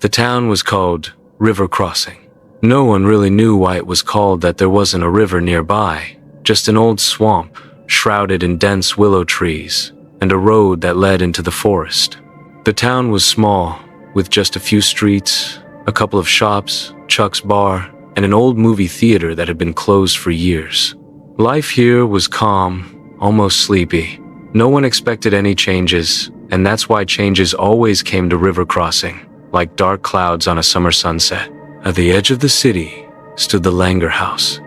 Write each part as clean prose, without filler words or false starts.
The town was called River Crossing. No one really knew why it was called that. There wasn't a river nearby, just an old swamp shrouded in dense willow trees and a road that led into the forest. The town was small, with just a few streets, a couple of shops, Chuck's bar, and an old movie theater that had been closed for years. Life here was calm, almost sleepy. No one expected any changes, and that's why changes always came to River Crossing, like dark clouds on a summer sunset. At the edge of the city stood the Langer house.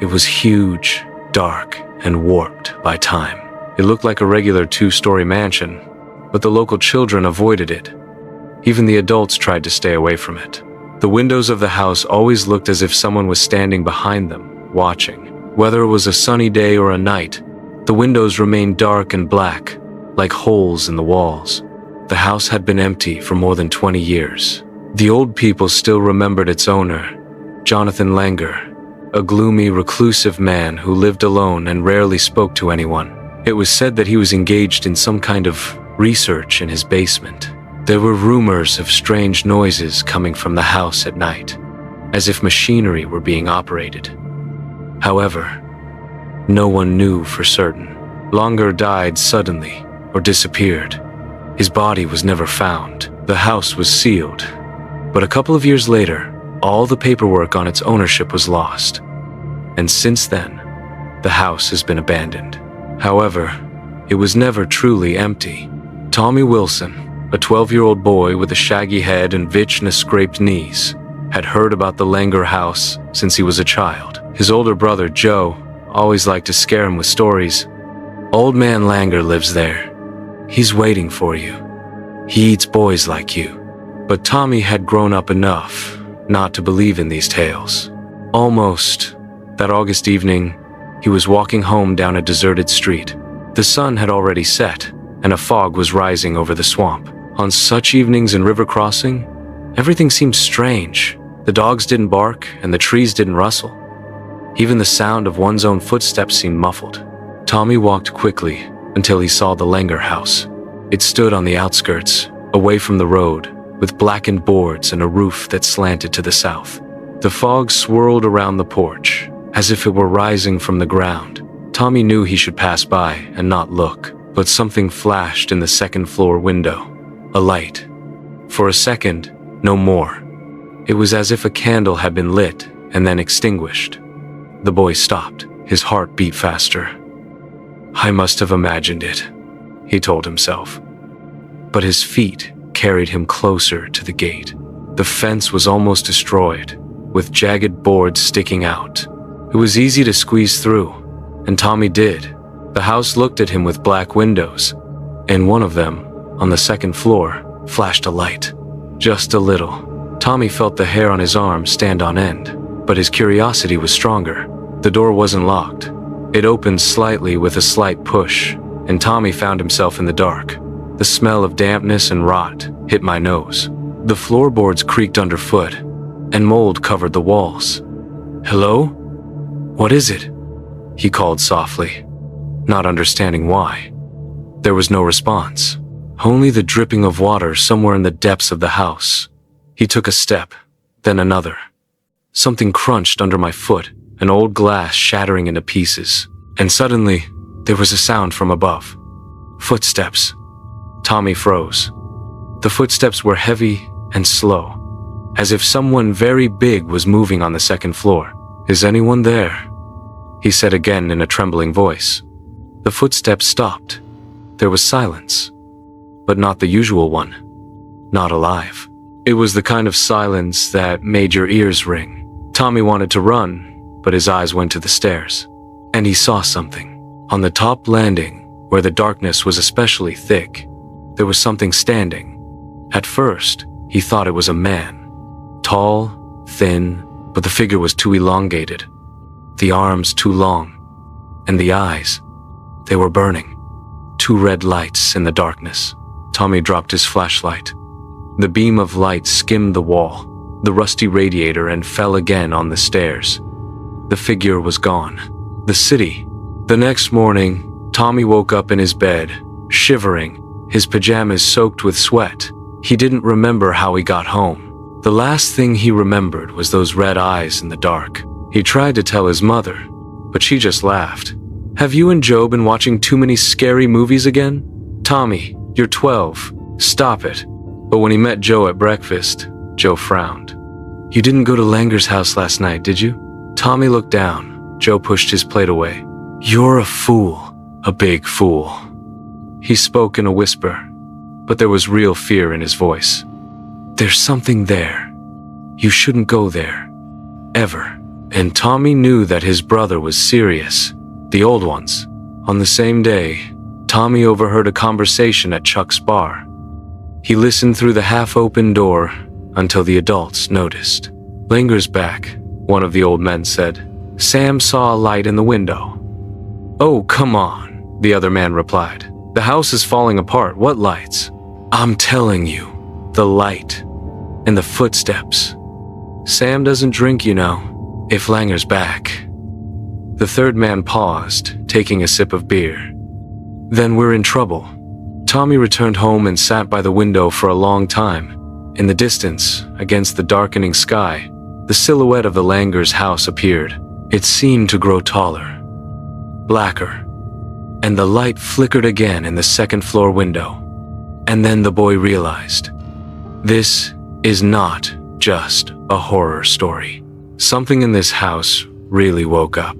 It was huge, dark, and warped by time. It looked like a regular two-story mansion, but the local children avoided it. Even the adults tried to stay away from it. The windows of the house always looked as if someone was standing behind them, watching. Whether it was a sunny day or a night, the windows remained dark and black, like holes in the walls. The house had been empty for more than 20 years. The old people still remembered its owner, Jonathan Langer, a gloomy, reclusive man who lived alone and rarely spoke to anyone. It was said that he was engaged in some kind of research in his basement. There were rumors of strange noises coming from the house at night, as if machinery were being operated. However, no one knew for certain. Langer died suddenly or disappeared. His body was never found. The house was sealed. But a couple of years later, all the paperwork on its ownership was lost. And since then, the house has been abandoned. However, it was never truly empty. Tommy Wilson, a 12-year-old boy with a shaggy head and scraped knees, had heard about the Langer house since he was a child. His older brother, Joe, always liked to scare him with stories. "Old man Langer lives there. He's waiting for you. He eats boys like you." But Tommy had grown up enough not to believe in these tales. Almost that August evening, he was walking home down a deserted street. The sun had already set, and a fog was rising over the swamp. On such evenings in River Crossing, everything seemed strange. The dogs didn't bark, and the trees didn't rustle. Even the sound of one's own footsteps seemed muffled. Tommy walked quickly until he saw the Langer house. It stood on the outskirts, away from the road, with blackened boards and a roof that slanted to the south. The fog swirled around the porch, as if it were rising from the ground. Tommy knew he should pass by and not look, but something flashed in the second-floor window. A light. For a second, no more. It was as if a candle had been lit and then extinguished. The boy stopped. His heart beat faster. "I must have imagined it," he told himself. But his feet carried him closer to the gate. The fence was almost destroyed, with jagged boards sticking out. It was easy to squeeze through, and Tommy did. The house looked at him with black windows, and one of them, on the second floor, flashed a light. Just a little. Tommy felt the hair on his arm stand on end, but his curiosity was stronger. The door wasn't locked. It opened slightly with a slight push, and Tommy found himself in the dark. The smell of dampness and rot hit my nose. The floorboards creaked underfoot, and mold covered the walls. "Hello? What is it?" he called softly, not understanding why. There was no response, only the dripping of water somewhere in the depths of the house. He took a step, then another. Something crunched under my foot, an old glass shattering into pieces, and suddenly there was a sound from above. Footsteps. Tommy froze. The footsteps were heavy and slow, as if someone very big was moving on the second floor. "Is anyone there?" he said again in a trembling voice. The footsteps stopped. There was silence, but not the usual one. Not alive. It was the kind of silence that made your ears ring. Tommy wanted to run, but his eyes went to the stairs, and he saw something. On the top landing, where the darkness was especially thick, there was something standing. At first, he thought it was a man. Tall, thin, but the figure was too elongated. The arms too long. And the eyes, they were burning. Two red lights in the darkness. Tommy dropped his flashlight. The beam of light skimmed the wall, the rusty radiator, and fell again on the stairs. The figure was gone. The city. The next morning, Tommy woke up in his bed, shivering, his pajamas soaked with sweat. He didn't remember how he got home. The last thing he remembered was those red eyes in the dark. He tried to tell his mother, but she just laughed. Have you and Joe been watching too many scary movies again? Tommy, you're 12. Stop it. But when he met Joe at breakfast, Joe frowned. You didn't go to Langer's house last night, did you? Tommy looked down. Joe pushed his plate away. You're a fool. A big fool. He spoke in a whisper, but there was real fear in his voice. There's something there. You shouldn't go there. Ever. And Tommy knew that his brother was serious. The old ones. On the same day, Tommy overheard a conversation at Chuck's bar. He listened through the half-open door until the adults noticed. Langer's back, one of the old men said. Sam saw a light in the window. Oh, come on, the other man replied. The house is falling apart. What lights? I'm telling you, the light and the footsteps. Sam doesn't drink, you know, if Langer's back. The third man paused, taking a sip of beer. Then we're in trouble. Tommy returned home and sat by the window for a long time. In the distance, against the darkening sky, the silhouette of the Langers' house appeared. It seemed to grow taller, blacker, and the light flickered again in the second-floor window. And then the boy realized, this is not just a horror story. Something in this house really woke up.